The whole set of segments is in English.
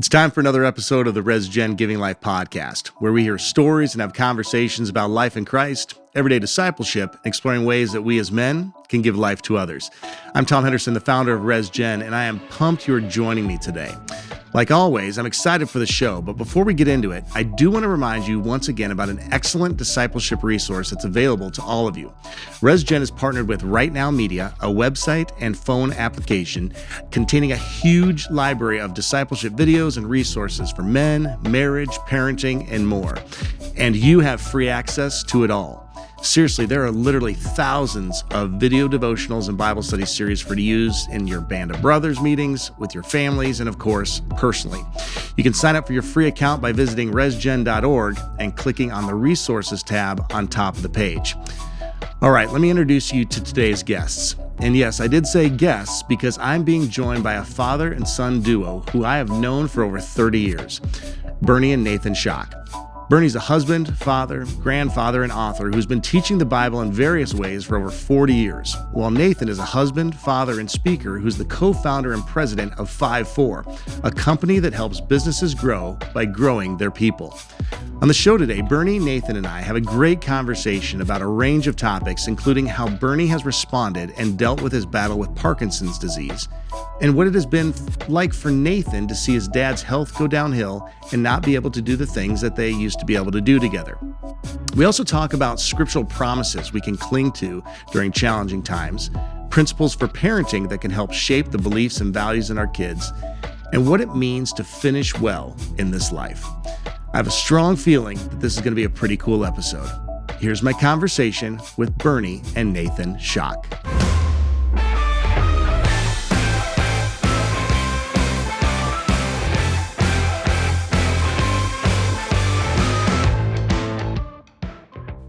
It's time for another episode of the RESGEN Giving Life Podcast, where we hear stories and have conversations about life in Christ, everyday discipleship, and exploring ways that we as men can give life to others. I'm Tom Henderson, the founder of RESGEN, and I am pumped you're joining me today. Like always, I'm excited for the show, but before we get into it, I do want to remind you once again about an excellent discipleship resource that's available to all of you. RESGEN is partnered with Right Now Media, a website and phone application containing a huge library of discipleship videos and resources for men, marriage, parenting, and more. And you have free access to it all. Seriously, there are literally thousands of video devotionals and Bible study series for you to use in your band of brothers meetings, with your families, and of course, personally. You can sign up for your free account by visiting resgen.org and clicking on the resources tab on top of the page. All right, let me introduce you to today's guests. And yes, I did say guests because I'm being joined by a father and son duo who I have known for over 30 years, Bernie and Nathan Schock. Bernie's a husband, father, grandfather, and author who's been teaching the Bible in various ways for over 40 years, while Nathan is a husband, father, and speaker who's the co-founder and president of FiveFour, a company that helps businesses grow by growing their people. On the show today, Bernie, Nathan, and I have a great conversation about a range of topics, including how Bernie has responded and dealt with his battle with Parkinson's disease, and what it has been like for Nathan to see his dad's health go downhill and not be able to do the things that they used to be able to do together. We also talk about scriptural promises we can cling to during challenging times, principles for parenting that can help shape the beliefs and values in our kids, and what it means to finish well in this life. I have a strong feeling that this is going to be a pretty cool episode. Here's my conversation with Bernie and Nathan Schock.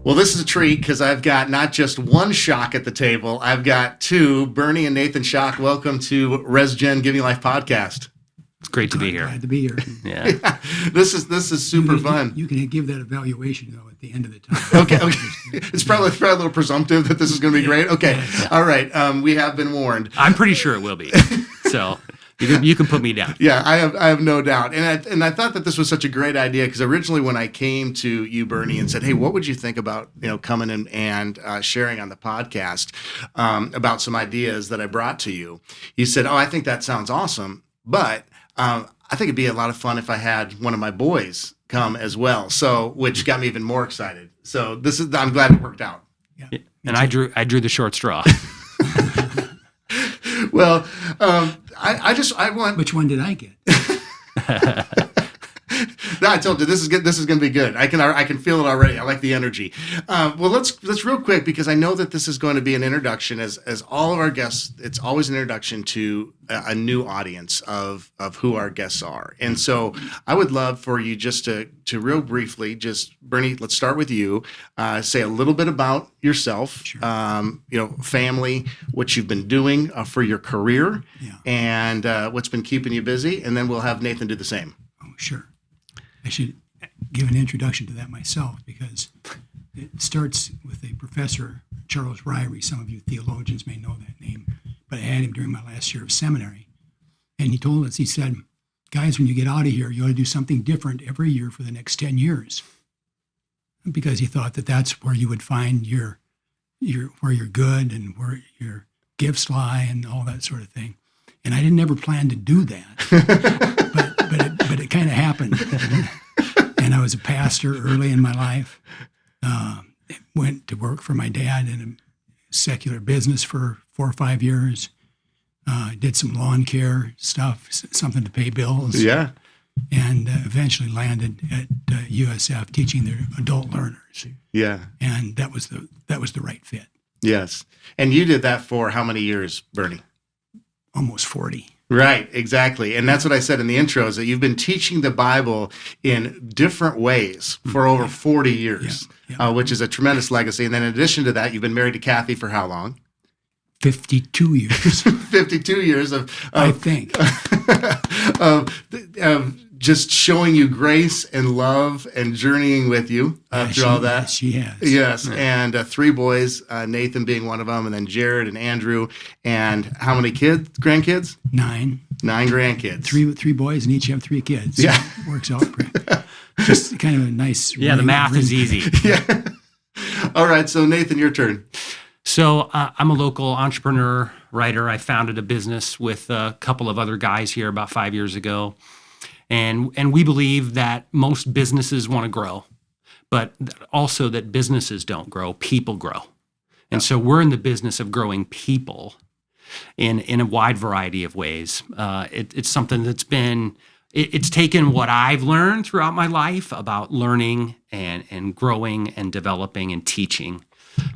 Well, this is a treat because I've got not just one Schock at the table. I've got two, Bernie and Nathan Schock. Welcome to RESGEN Giving Life Podcast. It's great to be here. Glad to be here. Yeah. This is super fun. You can give that evaluation, though, at the end of the time. Okay. It's probably a little presumptive that this is going to be great. Okay. Yeah. All right. We have been warned. I'm pretty sure it will be. So you can put me down. Yeah, I have no doubt. And I thought that this was such a great idea because originally when I came to you, Bernie, and said, hey, what would you think about coming in and sharing on the podcast about some ideas that I brought to you? You said, oh, I think that sounds awesome, but I think it'd be a lot of fun if I had one of my boys come as well. So, which got me even more excited. So I'm glad it worked out. Yeah. And I drew the short straw. Well, I want. Which one did I get? No, I told you this is good. This is going to be good. I can feel it already. I like the energy. Well, let's real quick because I know that this is going to be an introduction, as all of our guests. It's always an introduction to a new audience of who our guests are, and so I would love for you just to real briefly, just Bernie. Let's start with you. Say a little bit about yourself. Sure. Family, what you've been doing for your career, and what's been keeping you busy, and then we'll have Nathan do the same. Oh, sure. I should give an introduction to that myself because it starts with a professor, Charles Ryrie. Some of you theologians may know that name, but I had him during my last year of seminary. And he told us, he said, guys, when you get out of here, you ought to do something different every year for the next 10 years. Because he thought that that's where you would find your where you're good and where your gifts lie and all that sort of thing. And I didn't ever plan to do that. But it kind of happened. And I was a pastor early in my life. Went to work for my dad in a secular business for 4 or 5 years. Did some lawn care stuff, something to pay bills. Yeah. And eventually landed at USF teaching their adult learners. Yeah. And that was the right fit. Yes. And you did that for how many years, Bernie? Almost 40. Right, exactly. And that's what I said in the intro, is that you've been teaching the Bible in different ways for over 40 years, which is a tremendous legacy. And then in addition to that, you've been married to Kathy for how long? 52 years. 52 years of I think. of just showing you grace and love and journeying with you through all that. She has. Yes, and 3 boys, Nathan being one of them, and then Jared and Andrew. And how many grandkids? 9. 9 grandkids. Three boys, and each have 3 kids. So Yeah. it works out pretty. Just kind of a nice. Yeah, the math is easy. Yeah. All right, so Nathan, your turn. So I'm a local entrepreneur, writer. I founded a business with a couple of other guys here about 5 years ago. And we believe that most businesses want to grow, but also that businesses don't grow, people grow. And so we're in the business of growing people in a wide variety of ways. It's something that's it's taken what I've learned throughout my life about learning and growing and developing and teaching.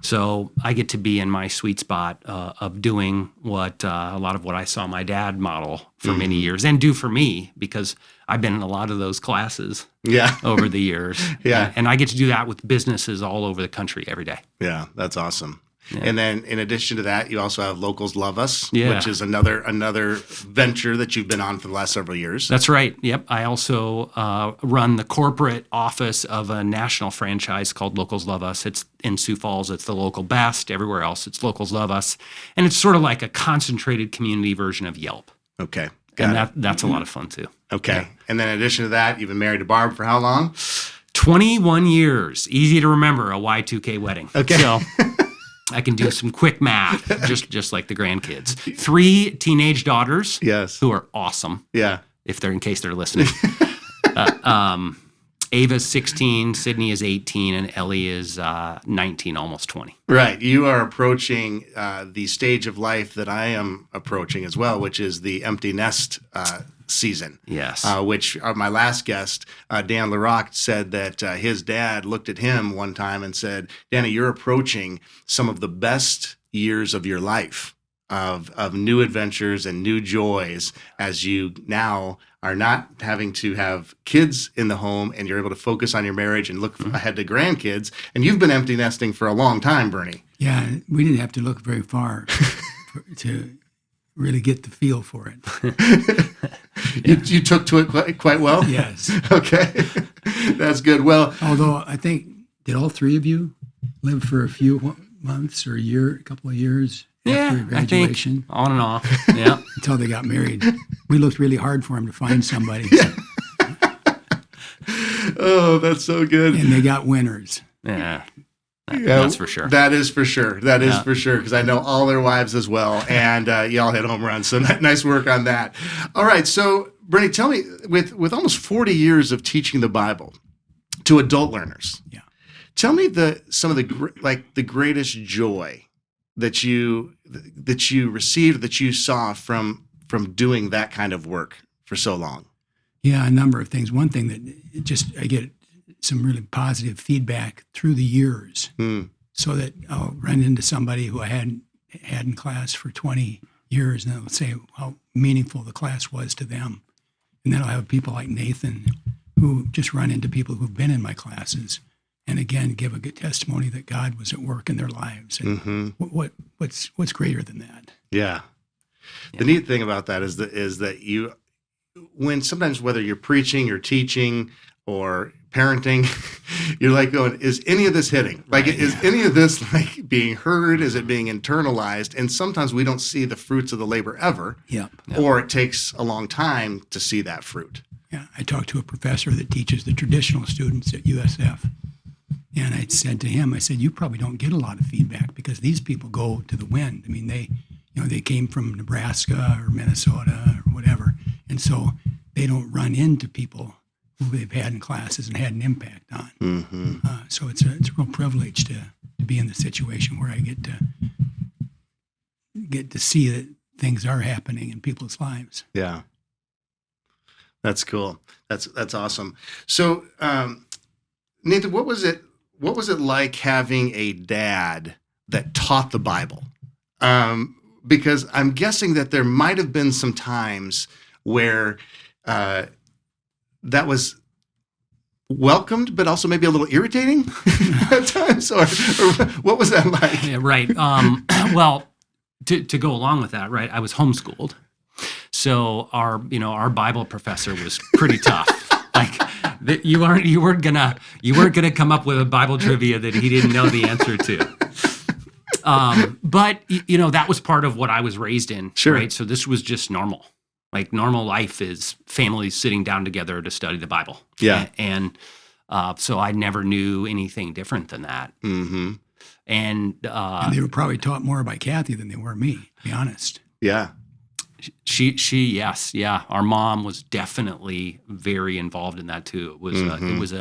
So I get to be in my sweet spot of doing what a lot of what I saw my dad model for many years and do for me, because I've been in a lot of those classes over the years. Yeah. And I get to do that with businesses all over the country every day. Yeah, that's awesome. Yeah. And then in addition to that, you also have Locals Love Us, Yeah. which is another venture that you've been on for the last several years. That's right. Yep. I also run the corporate office of a national franchise called Locals Love Us. It's in Sioux Falls. It's the local best. Everywhere else, it's Locals Love Us. And it's sort of like a concentrated community version of Yelp. Okay. That's a lot of fun too. Okay. Yeah. And then in addition to that, you've been married to Barb for how long? 21 years. Easy to remember, a Y2K wedding. Okay. So I can do some quick math, just like the grandkids. 3 teenage daughters. Yes. Who are awesome. Yeah. In case they're listening. Ava's 16, Sydney is 18, and Ellie is 19, almost 20. Right. You are approaching the stage of life that I am approaching as well, which is the empty nest season. Yes. Which my last guest, Dan LaRock, said that his dad looked at him one time and said, Danny, you're approaching some of the best years of your life, of new adventures and new joys, as you now are not having to have kids in the home and you're able to focus on your marriage and look ahead to grandkids. And you've been empty nesting for a long time, Bernie. Yeah, we didn't have to look very far to really get the feel for it. You took to it quite well? Yes. Okay. That's good. Well, although I think, did all 3 of you live for a few months or a couple of years after graduation? I think on and off. Yeah. Until they got married. We looked really hard for them to find somebody. Oh, that's so good. And they got winners. Yeah. That's for sure. That is for sure. That is for sure, because I know all their wives as well, and y'all hit home runs. So nice work on that. All right, so Bernie, tell me, with almost 40 years of teaching the Bible to adult learners, tell me some of the greatest joy that you received, that you saw from doing that kind of work for so long. Yeah, a number of things. One thing that I get some really positive feedback through the years, so that I'll run into somebody who I hadn't had in class for 20 years, and they'll say how meaningful the class was to them. And then I'll have people like Nathan who just run into people who've been in my classes, and again give a good testimony that God was at work in their lives. And what's greater than that? Yeah. The neat thing about that is that you, when sometimes whether you're preaching or teaching or parenting, you're like going, is any of this hitting? Like, is any of this like being heard? Is it being internalized? And sometimes we don't see the fruits of the labor ever, or it takes a long time to see that fruit. Yeah, I talked to a professor that teaches the traditional students at USF, and I said to him, I said, you probably don't get a lot of feedback because these people go to the wind. I mean, they came from Nebraska or Minnesota or whatever, and so they don't run into people who they've had in classes and had an impact on. So it's a real privilege to be in the situation where I get to see that things are happening in people's lives. Yeah, that's cool. That's awesome. So, Nathan, what was it like having a dad that taught the Bible? Because I'm guessing that there might have been some times where that was welcomed, but also maybe a little irritating at times, or what was that like? Yeah, right. Well, to go along with that, right, I was homeschooled. So our Bible professor was pretty tough. Like you weren't gonna come up with a Bible trivia that he didn't know the answer to. But that was part of what I was raised in. Sure. Right. So this was just normal. Like normal life is families sitting down together to study the Bible. Yeah. And so I never knew anything different than that. Mm-hmm. And they were probably taught more by Kathy than they were me, to be honest. Yeah. She yes, yeah. Our mom was definitely very involved in that too. It was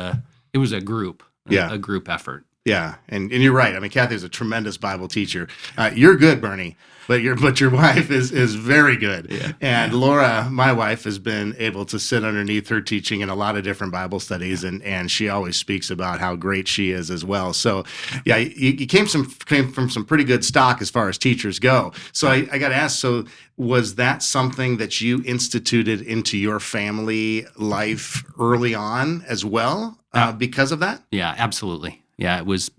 it was a group, a group effort. Yeah, and you're right. I mean, Kathy is a tremendous Bible teacher. You're good, Bernie, but your wife is very good. Yeah. And Laura, my wife, has been able to sit underneath her teaching in a lot of different Bible studies, and she always speaks about how great she is as well. So, yeah, you came from some pretty good stock as far as teachers go. So I got to ask, so was that something that you instituted into your family life early on as well because of that? Yeah, absolutely. Yeah, it was,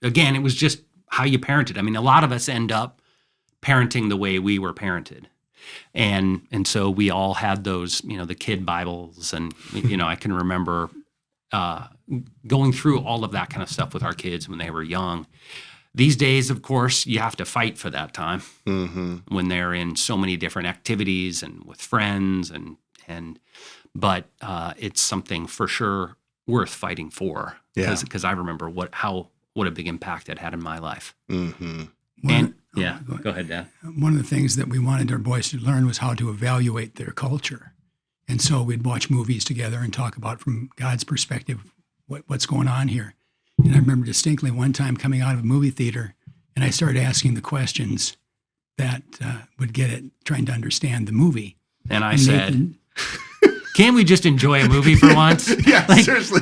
again, it was just how you parented. I mean, a lot of us end up parenting the way we were parented. And so we all had those, the kid Bibles. And, I can remember going through all of that kind of stuff with our kids when they were young. These days, of course, you have to fight for that time when they're in so many different activities and with friends. But it's something for sure worth fighting for. Because I remember what a big impact it had in my life. Mm-hmm. Go ahead, Dad. One of the things that we wanted our boys to learn was how to evaluate their culture. And so we'd watch movies together and talk about from God's perspective what's going on here. And I remember distinctly one time coming out of a movie theater, and I started asking the questions that would get at trying to understand the movie. And I said, can't we just enjoy a movie for once? Yeah, seriously.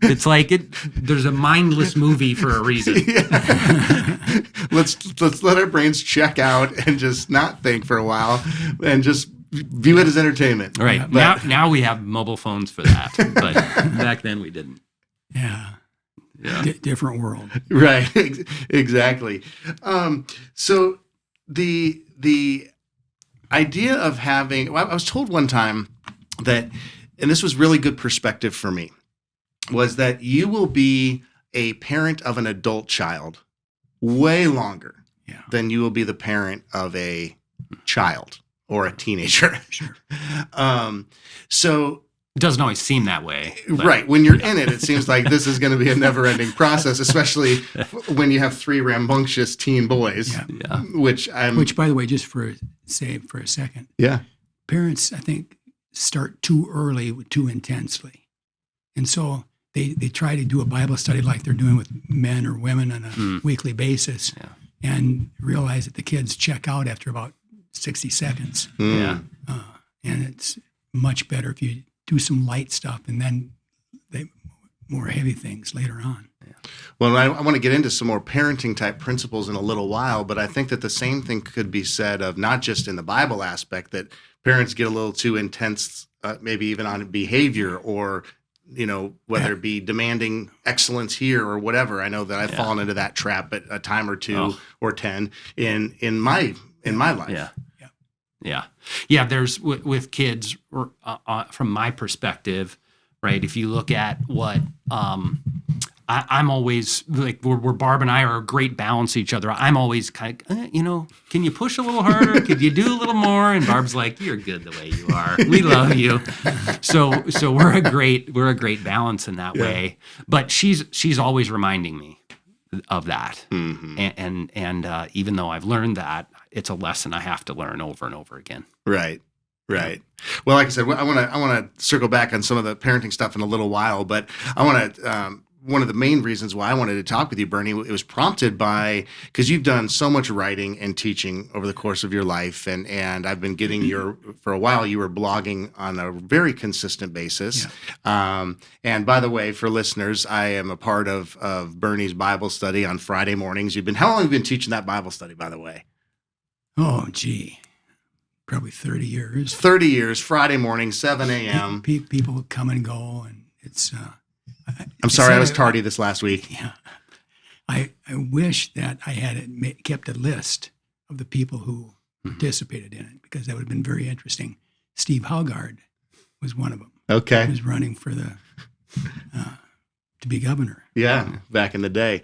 It's like there's a mindless movie for a reason. Yeah. Let's let our brains check out and just not think for a while and just view it as entertainment. Right. Now we have mobile phones for that, but back then we didn't. Yeah. Different world. Right. Exactly. So the idea of having, I was told one time that, and this was really good perspective for me, was that you will be a parent of an adult child way longer than you will be the parent of a child or a teenager. Sure. So it doesn't always seem that way. Right. When you're in it, it seems like this is going to be a never-ending process, especially when you have three rambunctious teen boys. Yeah. Which, by the way, just for a second. Yeah. Parents, I think, start too early, too intensely. And so they try to do a Bible study like they're doing with men or women on a weekly basis and realize that the kids check out after about 60 seconds. Yeah. And it's much better if you do some light stuff and then more heavy things later on. Yeah. Well, I want to get into some more parenting type principles in a little while, but I think that the same thing could be said of not just in the Bible aspect, that parents get a little too intense, maybe even on behavior or, whether it be demanding excellence here or whatever. I know that I've fallen into that trap at a time or two or 10 in my life. Yeah. There's with kids, from my perspective, right? If you look at what I'm always like, where Barb and I are a great balance to each other. I'm always kind of, can you push a little harder? Could you do a little more? And Barb's like, you're good the way you are. We love you. So we're a great balance in that way. But she's always reminding me of that. Mm-hmm. And even though I've learned that, it's a lesson I have to learn over and over again. Right. Well, like I said, I want to circle back on some of the parenting stuff in a little while, but I want to, one of the main reasons why I wanted to talk with you, Bernie, it was prompted by, because you've done so much writing and teaching over the course of your life, and I've been getting for a while, you were blogging on a very consistent basis. Yeah. And by the way, for listeners, I am a part of Bernie's Bible study on Friday mornings. How long have you been teaching that Bible study, by the way? Oh, gee. Probably 30 years. 30 years, Friday morning, 7 a.m. People come and go, and it's... I'm sorry, I was tardy this last week. Yeah. I wish that I had kept a list of the people who participated in it, because that would have been very interesting. Steve Haugaard was one of them. Okay. He was running for to be governor. Yeah, back in the day.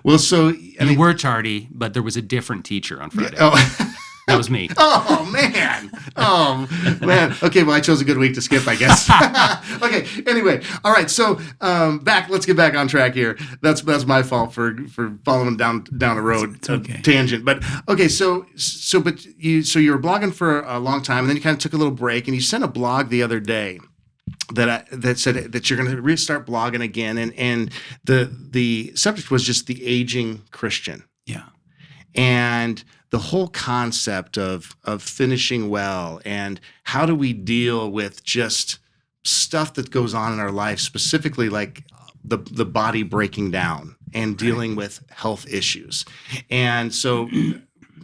Well, so You were tardy, but there was a different teacher on Friday. Oh. That was me. Oh man. Okay, well I chose a good week to skip, I guess. Okay, anyway. All right, so let's get back on track here. That's my fault for following down the road. It's okay. Tangent. But okay, so you were blogging for a long time, and then you kind of took a little break, and you sent a blog the other day that said that you're going to restart blogging again, and the subject was just the aging Christian. Yeah. And the whole concept of finishing well, and how do we deal with just stuff that goes on in our life, specifically like the body breaking down and dealing with health issues. And so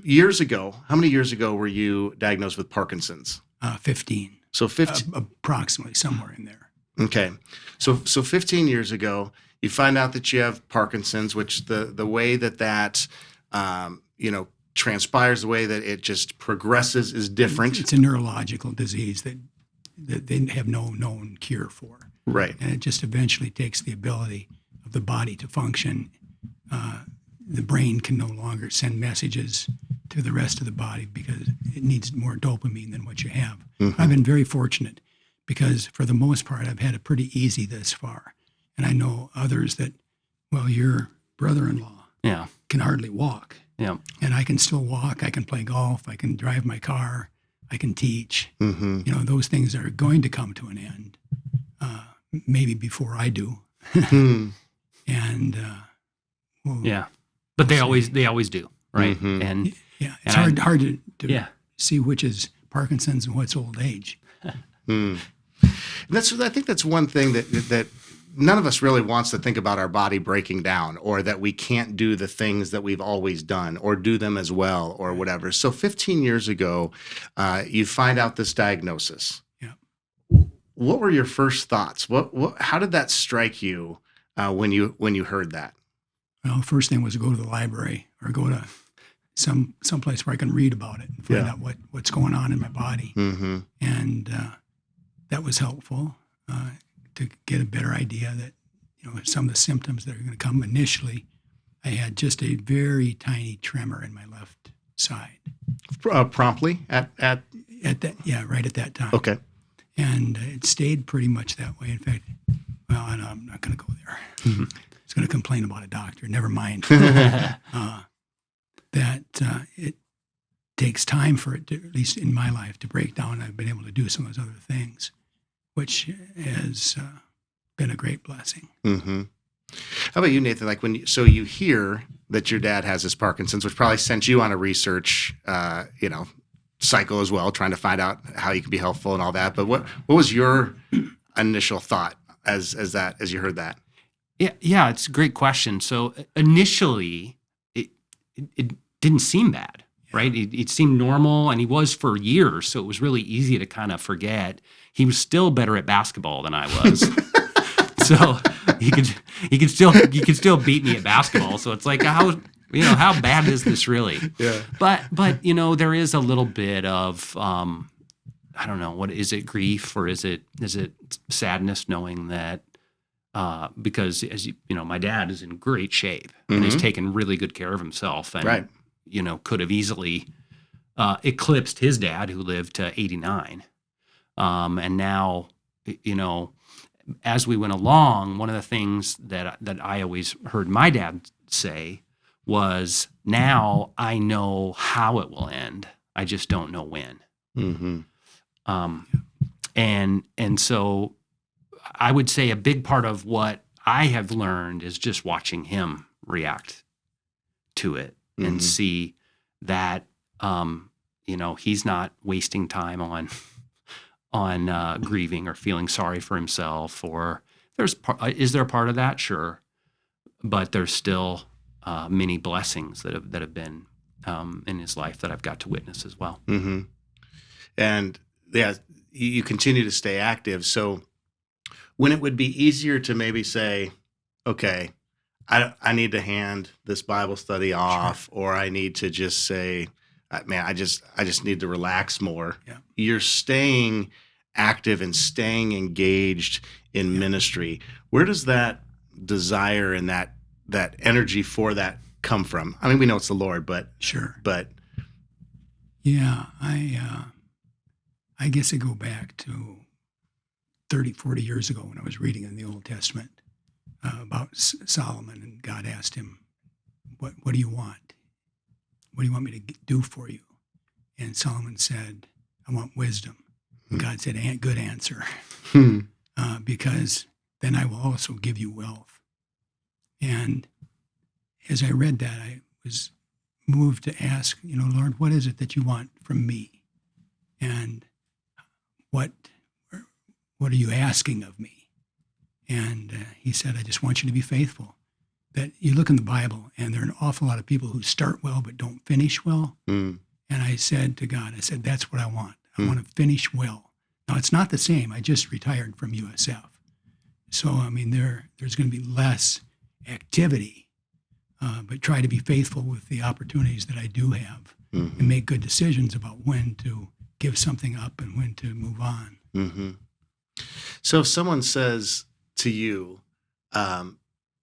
years ago, how many years ago were you diagnosed with Parkinson's? 15. So 15. Approximately somewhere in there. Okay. So 15 years ago, you find out that you have Parkinson's, which the way that transpires, the way that it just progresses is different. It's a neurological disease that they have no known cure for. Right. And it just eventually takes the ability of the body to function. The brain can no longer send messages to the rest of the body because it needs more dopamine than what you have. Mm-hmm. I've been very fortunate because for the most part, I've had it pretty easy thus far. And I know others that, well, your brother-in-law can hardly walk. Yeah. And I can still walk. I can play golf. I can drive my car. I can teach. Mm-hmm. Those things are going to come to an end, maybe before I do. And but they always do, right? Mm-hmm. And it's hard to see which is Parkinson's and what's old age. I think that's one thing that none of us really wants to think about our body breaking down, or that we can't do the things that we've always done or do them as well or whatever. So 15 years ago, you find out this diagnosis. Yeah. What were your first thoughts? How did that strike you when you heard that? Well, first thing was to go to the library or go to some place where I can read about it and find out what's going on in my body. Mm-hmm. And that was helpful to get a better idea that, some of the symptoms that are going to come initially. I had just a very tiny tremor in my left side. Promptly at that, right at that time. Okay. And it stayed pretty much that way. In fact, well, I'm not going to go there. Mm-hmm. I was going to complain about a doctor. Never mind. It takes time for it to, at least in my life, to break down. I've been able to do some of those other things, which has been a great blessing. Mm-hmm. How about you, Nathan? Like so you hear that your dad has this Parkinson's, which probably sent you on a research, cycle as well, trying to find out how you can be helpful and all that. But what was your initial thought as you heard that? Yeah, it's a great question. So initially, it didn't seem bad, right? It seemed normal, and he was for years, so it was really easy to kind of forget. He was still better at basketball than I was, so he could still beat me at basketball. So it's like, how bad is this really? Yeah. But there is a little bit of I don't know, what is it, grief, or is it sadness, knowing that because as my dad is in great shape and he's taken really good care of himself, and could have easily eclipsed his dad, who lived to 89. And now, as we went along, one of the things that I always heard my dad say was, now I know how it will end. I just don't know when. Mm-hmm. And so I would say a big part of what I have learned is just watching him react to it and see that, he's not wasting time on grieving or feeling sorry for himself. Or is there a part of that? Sure. But there's still many blessings that have been in his life that I've got to witness as well. Mm-hmm. And you continue to stay active. So when it would be easier to maybe say, okay, I need to hand this Bible study off, or I need to just say, man, I just need to relax more. Yeah. You're staying active and staying engaged in ministry. Where does that desire and that energy for that come from? I mean, we know it's the Lord, but Sure. But Yeah, I guess I go back to 30, 40 years ago when I was reading in the Old Testament about Solomon, and God asked him, what do you want? What do you want me to do for you? And Solomon said, I want wisdom. God said, good answer, because then I will also give you wealth. And as I read that, I was moved to ask, Lord, what is it that you want from me? And what are you asking of me? And he said, I just want you to be faithful. That you look in the Bible, and there are an awful lot of people who start well but don't finish well. And I said to God, that's what I want. I want to finish well. Now, it's not the same. I just retired from USF. So, I mean, there's going to be less activity, but try to be faithful with the opportunities that I do have and make good decisions about when to give something up and when to move on. Mm-hmm. So if someone says to you,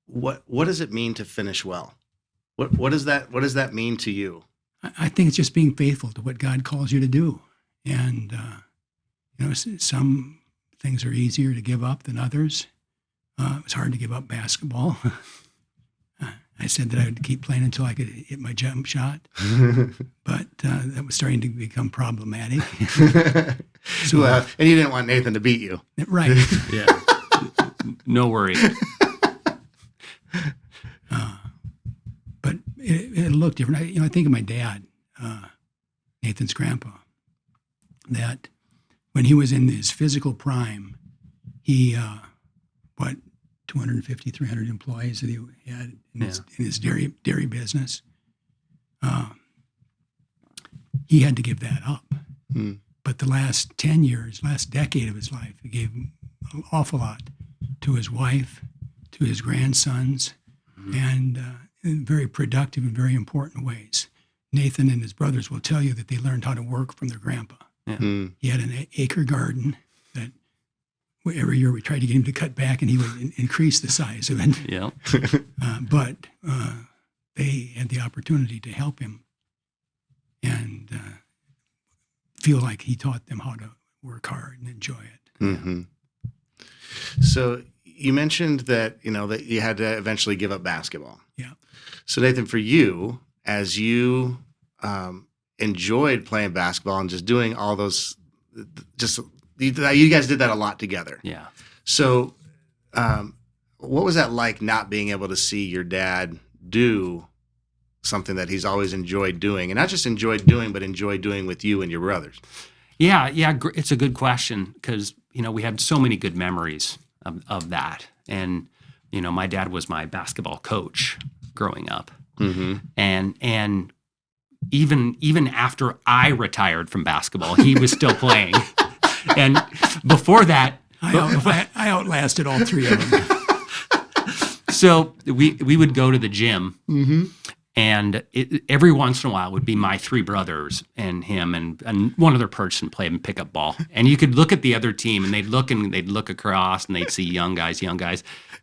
what does it mean to finish well? What does that mean to you? I think it's just being faithful to what God calls you to do. And, some things are easier to give up than others. It was hard to give up basketball. I said that I would keep playing until I could hit my jump shot, but that was starting to become problematic. So, and you didn't want Nathan to beat you. Right. Yeah. No worries. But it looked different. I think of my dad, Nathan's grandpa, that when he was in his physical prime, he, 250, 300 employees that he had in his dairy business. He had to give that up. But the last 10 years, last decade of his life, he gave an awful lot to his wife, to his grandsons, and in very productive and very important ways. Nathan and his brothers will tell you that they learned how to work from their grandpa. Yeah. He had an acre garden that every year we tried to get him to cut back, and he would increase the size of it. Yeah. But they had the opportunity to help him and feel like he taught them how to work hard and enjoy it. Mm-hmm. So you mentioned that, that you had to eventually give up basketball. Yeah. So Nathan, for you, as you enjoyed playing basketball and just doing all those, you guys did that a lot together. Yeah. So what was that like, not being able to see your dad do something that he's always enjoyed doing, and not just enjoyed doing, but enjoyed doing with you and your brothers? Yeah. It's a good question because, we had so many good memories of that. And, my dad was my basketball coach growing up. Mm-hmm. And even after I retired from basketball, he was still playing. And before that, I outlasted all three of them. So we would go to the gym, and every once in a while it would be my three brothers and him and one other person playing pickup ball. And you could look at the other team, and they'd look across, and they'd see young guys. And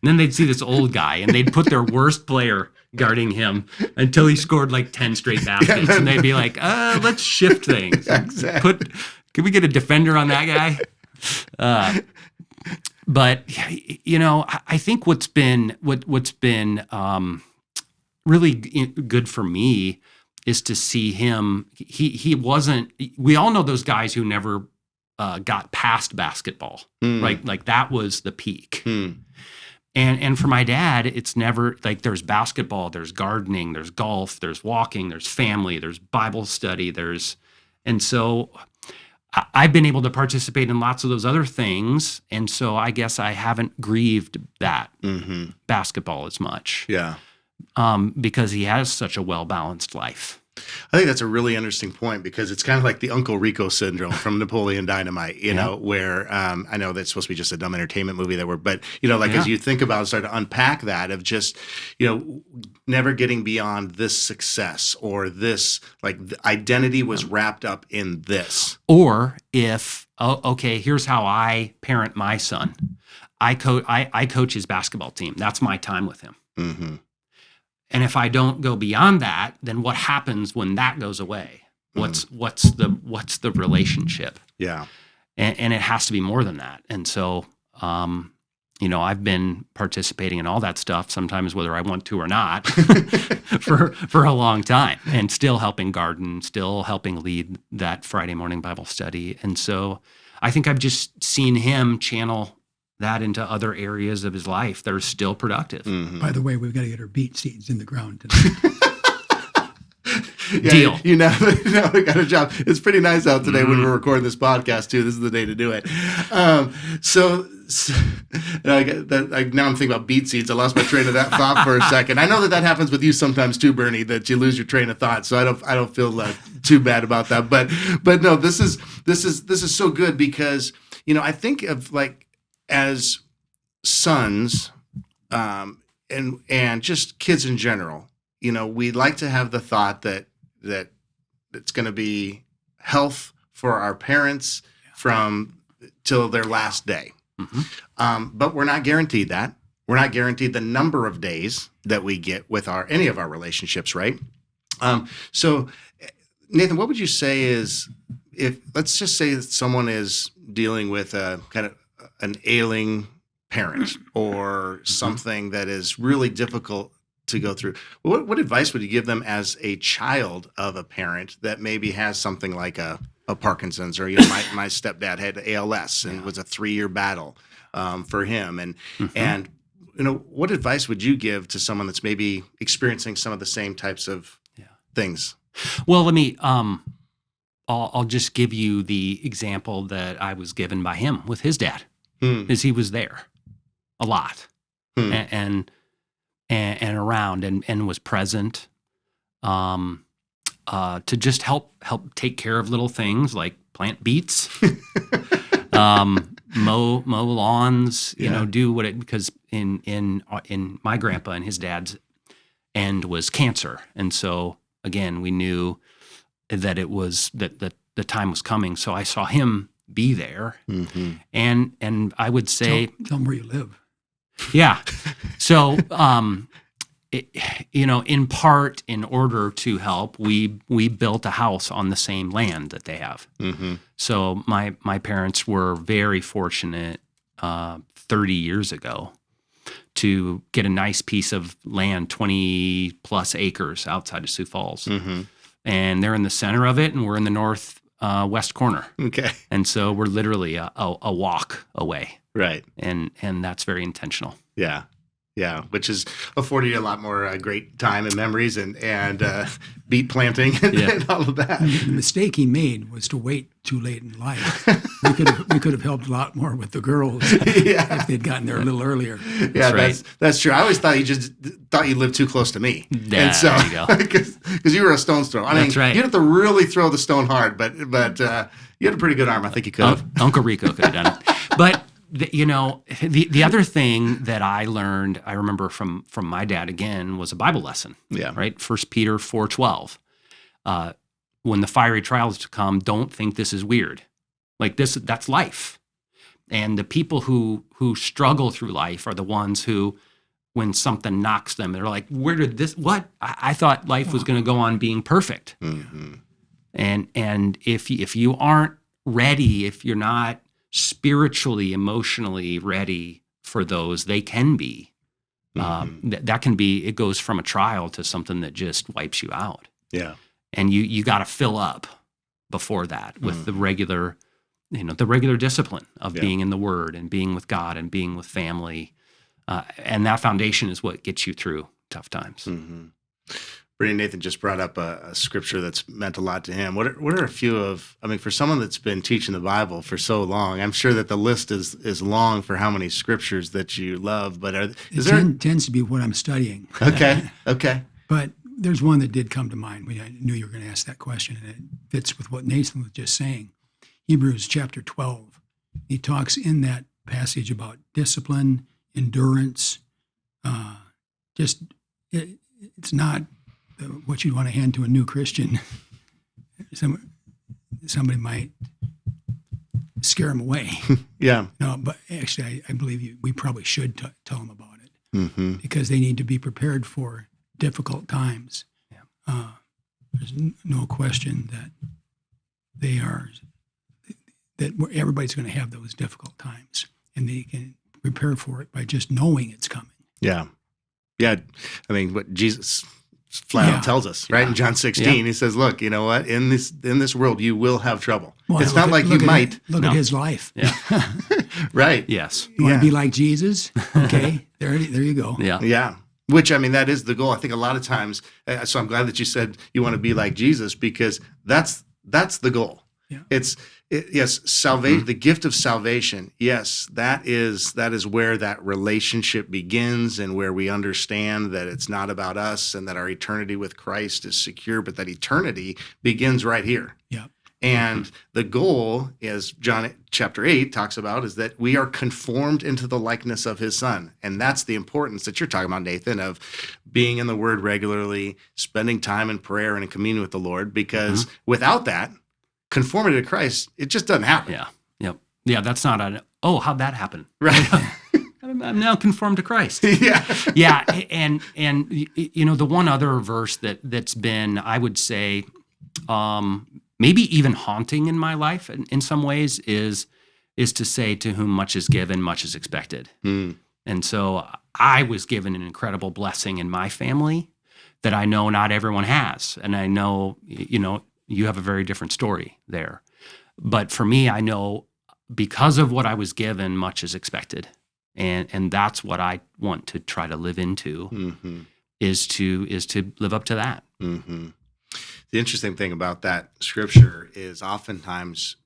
then they'd see this old guy, and they'd put their worst player guarding him until he scored like 10 straight baskets. And they'd be like, let's shift things. Exactly. Could we get a defender on that guy? But I think what's been really good for me is to see him. He wasn't. We all know those guys who never got past basketball, right? Like that was the peak. And for my dad, it's never like there's basketball, there's gardening, there's golf, there's walking, there's family, there's Bible study, and so I've been able to participate in lots of those other things. And so I guess I haven't grieved that basketball as much. Yeah. Because he has such a well-balanced life. I think that's a really interesting point because it's kind of like the Uncle Rico syndrome from Napoleon Dynamite, you know, where I know that's supposed to be just a dumb entertainment movie but, you know, like as you think about it, start to unpack that of just, you know, never getting beyond this success or this, like the identity was wrapped up in this. Or if, okay, here's how I parent my son. I coach his basketball team. That's my time with him. Mm-hmm. And if I don't go beyond that, then what happens when that goes away? What's the relationship? Yeah. And it has to be more than that. And so, you know, I've been participating in all that stuff, sometimes whether I want to or not, for a long time, and still helping garden, still helping lead that Friday morning Bible study. And so I think I've just seen him channel that into other areas of his life that are still productive. Mm-hmm. By the way, we've got to get our beet seeds in the ground today. Deal. You know, we got a job. It's pretty nice out today when we're recording this podcast too. This is the day to do it. So now I'm thinking about beet seeds. I lost my train of that thought for a second. I know that happens with you sometimes too, Bernie, that you lose your train of thought. So I don't feel too bad about that. But no, this is so good because, you know, I think of like as sons and just kids in general, you know, we like to have the thought that it's going to be health for our parents from till their last day. Mm-hmm. But we're not guaranteed that. We're not guaranteed the number of days that we get with any of our relationships, right? So, Nathan, what would you say is, if let's just say that someone is dealing with a kind of an ailing parent or something that is really difficult to go through, what advice would you give them as a child of a parent that maybe has something like a Parkinson's, or, you know, my stepdad had ALS and it was a 3-year battle for him, and you know, what advice would you give to someone that's maybe experiencing some of the same types of things? Well, let me I'll just give you the example that I was given by him with his dad, because he was there a lot and around and was present to just help take care of little things like plant beets, mow lawns, you know, do what it, because in my grandpa and his dad's end was cancer. And so again, we knew that it was that the time was coming. So I saw him be there, and I would say, tell him where you live. Yeah. So, you know, in part, in order to help, we built a house on the same land that they have. Mm-hmm. So my parents were very fortunate 30 years ago to get a nice piece of land, 20 plus acres outside of Sioux Falls. Mm-hmm. And they're in the center of it, and we're in the northwest corner. Okay. And so we're literally a walk away. Right. And that's very intentional. Yeah. Yeah, which is afforded you a lot more great time and memories and beet planting and all of that. The mistake he made was to wait too late in life. We could have helped a lot more with the girls if they'd gotten there a little earlier. Yeah, that's true. I always thought you lived too close to me. Yeah, and so, there you go. Because you were a stone's throw. I mean, you didn't have to really throw the stone hard, but you had a pretty good arm. I think you could have. Uncle Rico could have done it. But you know, the other thing that I learned, I remember from my dad again, was a Bible lesson. Yeah. Right? 1 Peter 4:12. When the fiery trials come, don't think this is weird. Like that's life. And the people who struggle through life are the ones who, when something knocks them, they're like, where did this, what? I thought life was going to go on being perfect. Mm-hmm. And if you aren't ready, if you're not spiritually, emotionally ready for those, they can be. That can be, it goes from a trial to something that just wipes you out. Yeah. And you got to fill up before that with the regular discipline of being in the Word and being with God and being with family. And that foundation is what gets you through tough times. Mm-hmm. Brittany, Nathan just brought up a scripture that's meant a lot to him. What are a few of, I mean, for someone that's been teaching the Bible for so long, I'm sure that the list is long for how many scriptures that you love, but tends to be what I'm studying. Okay. But there's one that did come to mind when I knew you were going to ask that question, and it fits with what Nathan was just saying. Hebrews chapter 12. He talks in that passage about discipline, endurance. It's not what you'd want to hand to a new Christian. Somebody might scare them away. Yeah. No, but actually, I believe we probably should tell them about it, because they need to be prepared for difficult times. Yeah. There's no question that everybody's going to have those difficult times, and they can prepare for it by just knowing it's coming. Yeah. Yeah. I mean, what Jesus flat out tells us, right? In John 16, he says, look, you know what? In this world, you will have trouble. Well, it's not like you might. Look at his life. Yeah. Right. Yes. You want to be like Jesus? Okay. There you go. Yeah. Yeah. Which, I mean, that is the goal. I think a lot of times, so I'm glad that you said you want to be like Jesus, because that's the goal. Yeah. Yes, salvation, the gift of salvation. Yes, that is where that relationship begins, and where we understand that it's not about us, and that our eternity with Christ is secure, but that eternity begins right here. Yeah. And the goal, as John chapter 8 talks about, is that we are conformed into the likeness of his Son. And that's the importance that you're talking about, Nathan, of being in the Word regularly, spending time in prayer and in communion with the Lord, because without that, conformity to Christ, it just doesn't happen. Yeah. Yep. Yeah. That's not how'd that happen? Right. I'm now conformed to Christ. Yeah. Yeah. And the one other verse that's been, I would say, maybe even haunting in my life in some ways is to say, to whom much is given, much is expected. And so I was given an incredible blessing in my family that I know not everyone has. And I know, you have a very different story there. But for me, I know because of what I was given, much is expected. And that's what I want to try to live into, is to live up to that. Mm-hmm. The interesting thing about that scripture is oftentimes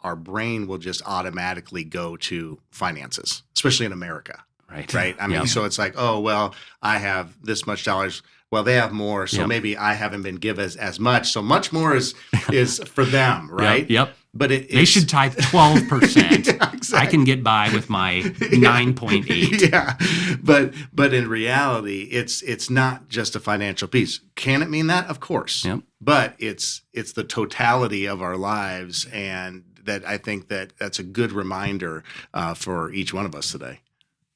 our brain will just automatically go to finances, especially in America. Right. I mean, so it's like, oh, well, I have this much dollars. Well, they have more, so maybe I haven't been given as much. So much more is for them, right? Yep. But they should tithe 12%. Yeah, exactly. I can get by with my 9.8. Yeah, but in reality, it's not just a financial piece. Can it mean that? Of course. Yep. But it's the totality of our lives, and that I think that's a good reminder for each one of us today.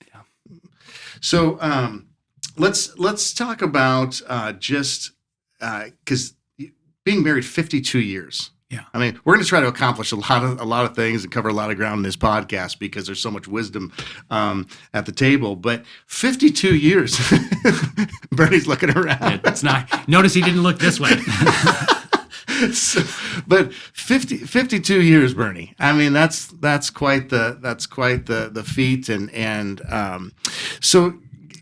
Yeah. So. Let's talk about because being married 52 years. Yeah. I mean, we're going to try to accomplish a lot of things and cover a lot of ground in this podcast because there's so much wisdom at the table. But 52 years, Bernie's looking around. It's not. Notice he didn't look this way. But 52 years, Bernie. I mean, that's quite the feat, and so.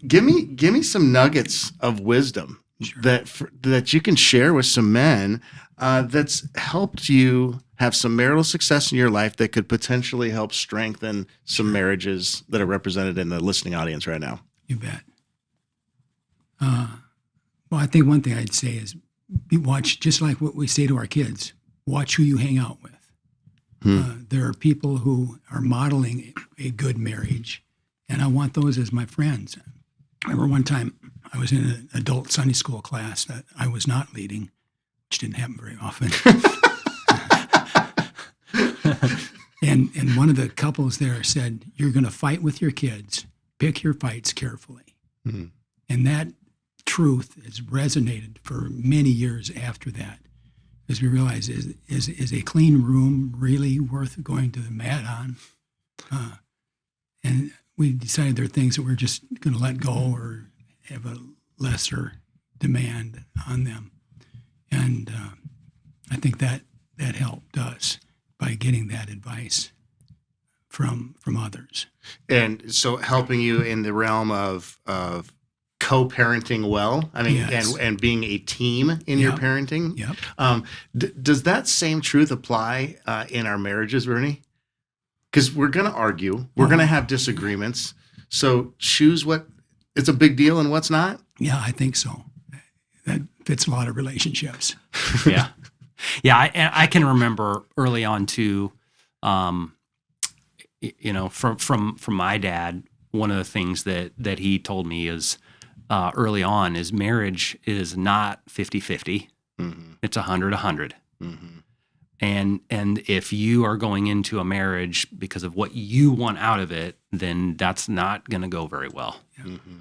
Give me some nuggets of wisdom that you can share with some men that's helped you have some marital success in your life that could potentially help strengthen some marriages that are represented in the listening audience right now. You bet. Well, I think one thing I'd say is watch, just like what we say to our kids, watch who you hang out with. There are people who are modeling a good marriage, and I want those as my friends. I remember one time I was in an adult Sunday school class that I was not leading, which didn't happen very often. and one of the couples there said, "You're going to fight with your kids. Pick your fights carefully." Mm-hmm. And that truth has resonated for many years after that, as we realize, is a clean room really worth going to the mat on? And we decided there are things that we're just going to let go or have a lesser demand on them. And I think that helped us by getting that advice from others. And so helping you in the realm of co-parenting well, I mean, yes. and being a team in your parenting. Yep. Does that same truth apply in our marriages, Bernie? Because we're going to argue, we're going to have disagreements. So choose what it's a big deal and what's not. Yeah, I think so. fits a lot of relationships. Yeah. Yeah. I can remember early on too, from my dad, one of the things that he told me is early on is marriage is not 50-50. Mm-hmm. It's 100-100. Mm-hmm. And if you are going into a marriage because of what you want out of it, then that's not going to go very well. Yeah. Mm-hmm.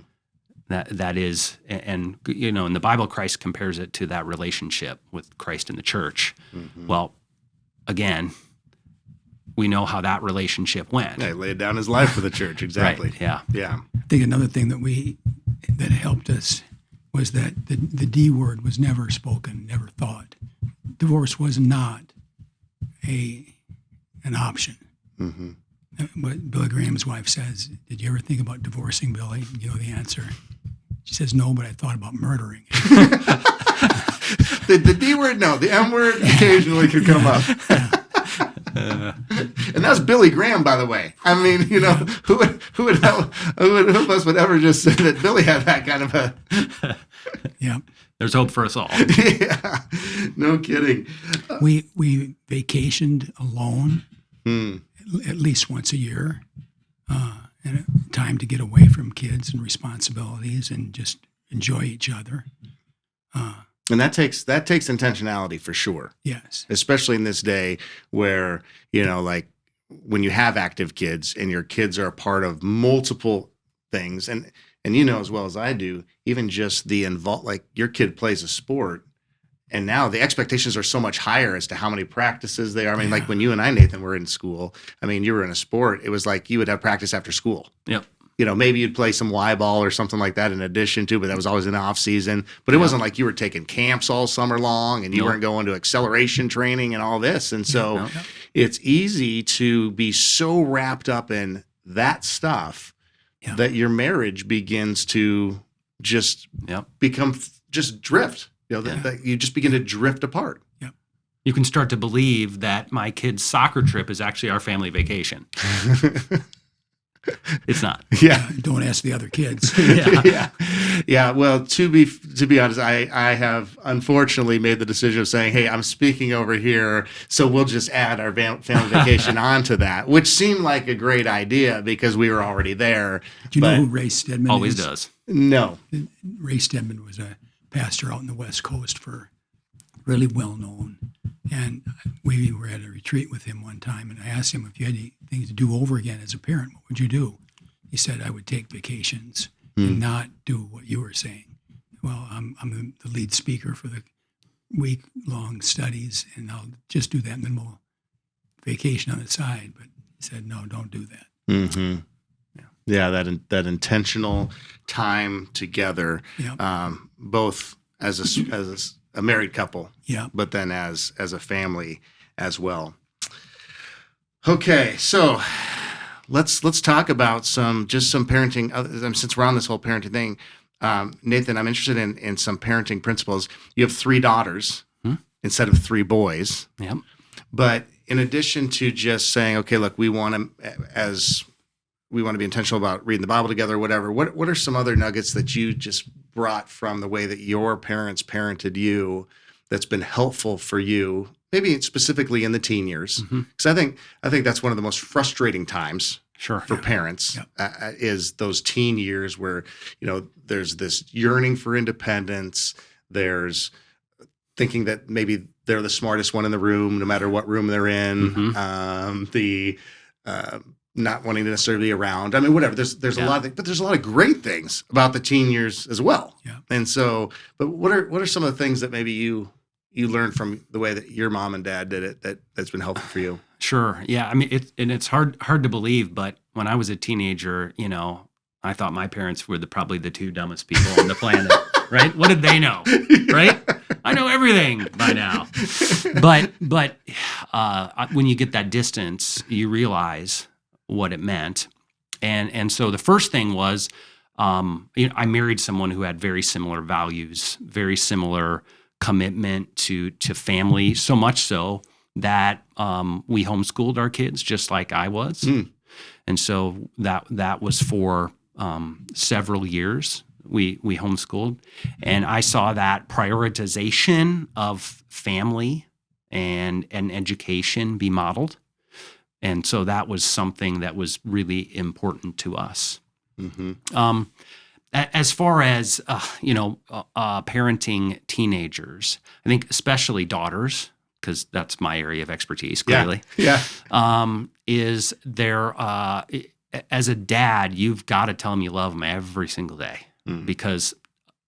That is, and in the Bible, Christ compares it to that relationship with Christ and the church. Mm-hmm. Well, again, we know how that relationship went. Yeah, he laid down his life for the church. Exactly. Right. Yeah. Yeah. I think another thing that helped us was that the D word was never spoken, never thought. Divorce was not an option. Mm-hmm. What Billy Graham's wife says, did you ever think about divorcing Billy? You know the answer. She says, no, but I thought about murdering. The D word, no. The M word occasionally could come up. And that's Billy Graham, by the way. I mean, who of us would ever just say that Billy had that kind of a... Yeah. There's hope for us all. Yeah, no kidding. We vacationed alone at least once a year, and time to get away from kids and responsibilities and just enjoy each other. And that takes intentionality for sure. Yes, especially in this day where like when you have active kids and your kids are a part of multiple things, and as well as I do, even just like your kid plays a sport, and now the expectations are so much higher as to how many practices they are. I mean, like when you and I, Nathan, were in school, I mean, you were in a sport, it was like you would have practice after school. Yep. Maybe you'd play some Y ball or something like that in addition to, but that was always in the off season. But it wasn't like you were taking camps all summer long and you weren't going to acceleration training and all this. And so it's easy to be so wrapped up in that stuff that your marriage begins to just become just drift. That you just begin to drift apart. Yep. You can start to believe that my kid's soccer trip is actually our family vacation. It's not. Yeah. Don't ask the other kids. Yeah. Well, to be honest, I have unfortunately made the decision of saying, hey, I'm speaking over here, so we'll just add our family vacation onto that, which seemed like a great idea because we were already there. Do you know who Ray Stedman always is? Does. No. Ray Stedman was a pastor out in the West Coast, really well known. And we were at a retreat with him one time, and I asked him if you had anything to do over again as a parent, what would you do? He said, I would take vacations and not do what you were saying. Well, I'm the lead speaker for the week-long studies, and I'll just do that, and then we'll vacation on the side. But he said, no, don't do that. Mm-hmm. Yeah, that intentional time together, both as a married couple, but then as a family as well. Okay, so let's talk about some parenting. Since we're on this whole parenting thing, Nathan, I'm interested in some parenting principles. You have 3 daughters instead of 3 boys. Yep. But in addition to just saying, okay, look, we want to be intentional about reading the Bible together or whatever. What are some other nuggets that you just brought from the way that your parents parented you that's been helpful for you, maybe specifically in the teen years? Because I think that's one of the most frustrating times for parents is those teen years where, there's this yearning for independence. There's thinking that maybe they're the smartest one in the room, no matter what room they're in. Not wanting to necessarily be around. I mean, whatever. There's a lot of things, but there's a lot of great things about the teen years as well. Yeah. And so, but what are some of the things that maybe you learned from the way that your mom and dad did it that's been helpful for you? Sure. Yeah. I mean, it's hard to believe, but when I was a teenager, I thought my parents were probably the 2 dumbest people on the planet. Right? What did they know? Right? I know everything by now. But when you get that distance, you realize what it meant. And so the first thing was, I married someone who had very similar values, very similar commitment to family, so much so that we homeschooled our kids just like I was. And so that was for several years. we homeschooled, and I saw that prioritization of family and education be modeled. And so that was something that was really important to us. As far as, parenting teenagers, I think especially daughters, because that's my area of expertise, clearly. Yeah. Is there, as a dad, you've got to tell them you love them every single day, because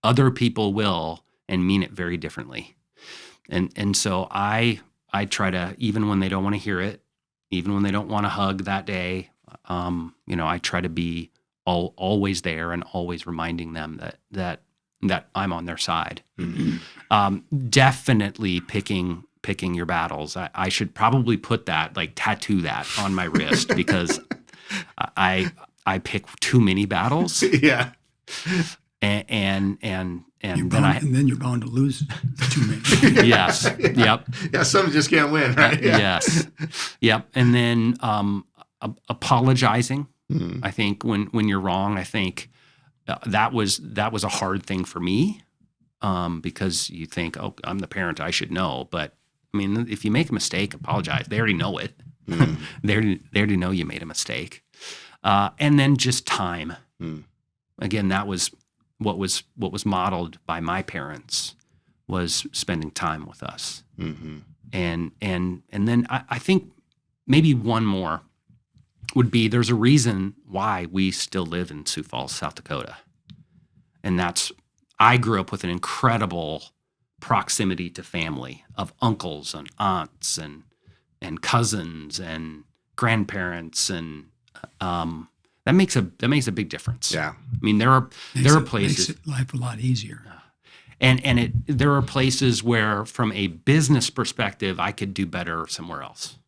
other people will and mean it very differently. And so I try to, even when they don't want to hear it, even when they don't want to hug that day, I try to be always there and always reminding them that I'm on their side. Definitely picking your battles. I should probably put that, tattoo that on my wrist, because I pick too many battles. Yeah. And then you're bound to lose too many. Yes. Yep. Yeah. Some just can't win, right? Yeah. Yes. Yep. And then apologizing. I think when you're wrong, I think that was a hard thing for me, because you think, oh, I'm the parent, I should know. But I mean, if you make a mistake, apologize. They already know it. They already know you made a mistake. And then just time. Again, that was what was modeled by my parents, was spending time with us. And then I think maybe one more would be, there's a reason why we still live in Sioux Falls, South Dakota. And I grew up with an incredible proximity to family of uncles and aunts and cousins and grandparents, and that makes a big difference. Yeah. I mean, there are places, makes life a lot easier. And there are places where, from a business perspective, I could do better somewhere else.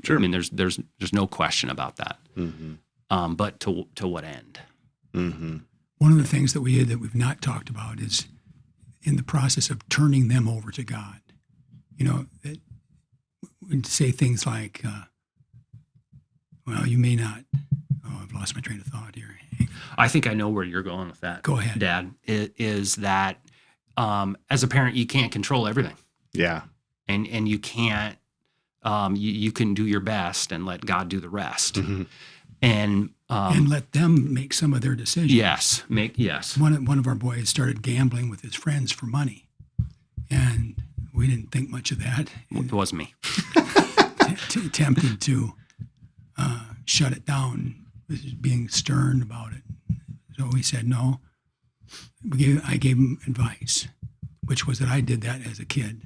Sure. I mean, there's no question about that. But to what end? One of the things that we did that we've not talked about is in the process of turning them over to God. We'd say things like, well, you may not. Oh, I've lost my train of thought here. I think I know where you're going with that. Go ahead, Dad. It is that as a parent, you can't control everything. Yeah. And you can't. You can do your best and let God do the rest. And let them make some of their decisions. Yes. One of our boys started gambling with his friends for money, and we didn't think much of that. It was me. Attempted to shut it down, being stern about it. So we said no. I gave him advice, which was that I did that as a kid,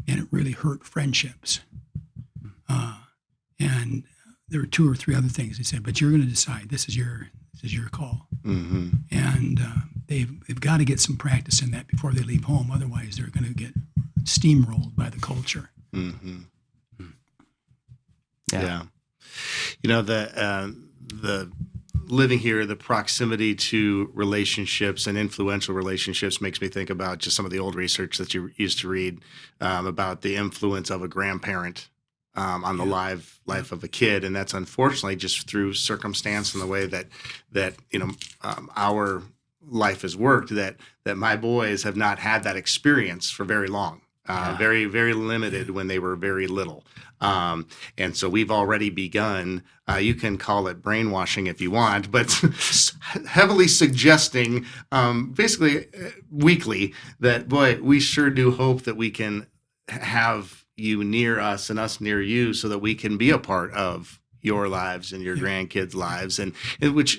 and it really hurt friendships. And there were 2 or 3 other things he said, but you're going to decide. This is your call. And they've got to get some practice in that before they leave home. Otherwise, they're going to get steamrolled by the culture. Yeah. The living here, the proximity to relationships and influential relationships makes me think about just some of the old research that you used to read about the influence of a grandparent on the life of a kid. And that's unfortunately just through circumstance and the way that our life has worked, that my boys have not had that experience for very long. Very, very limited when they were very little. And so we've already begun, you can call it brainwashing if you want, but heavily suggesting, basically weekly, that, boy, we sure do hope that we can have you near us and us near you so that we can be a part of your lives and your grandkids' lives. And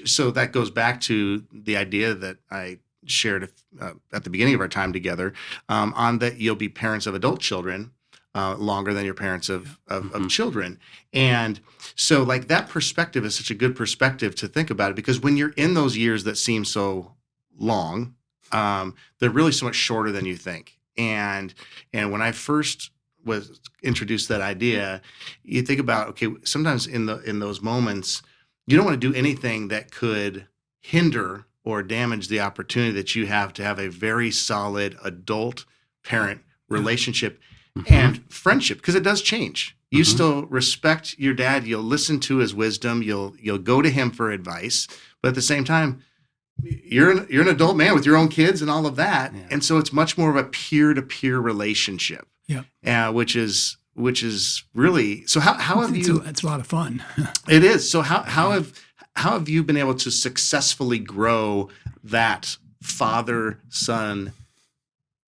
so that goes back to the idea that I shared at the beginning of our time together, on that you'll be parents of adult children longer than your parents of children. And so that perspective is such a good perspective to think about it, because when you're in those years that seem so long, they're really so much shorter than you think. And when I first was introduced to that idea, you think about, okay, sometimes in those moments, you don't want to do anything that could hinder or damage the opportunity that you have to have a very solid adult parent relationship and friendship, because it does change. You still respect your dad. You'll listen to his wisdom. You'll go to him for advice. But at the same time, you're an adult man with your own kids and all of that. Yeah. And so it's much more of a peer-to-peer relationship. Yeah. Which is really, so how have you, it's a lot of fun. it is. So how have you been able to successfully grow that father-son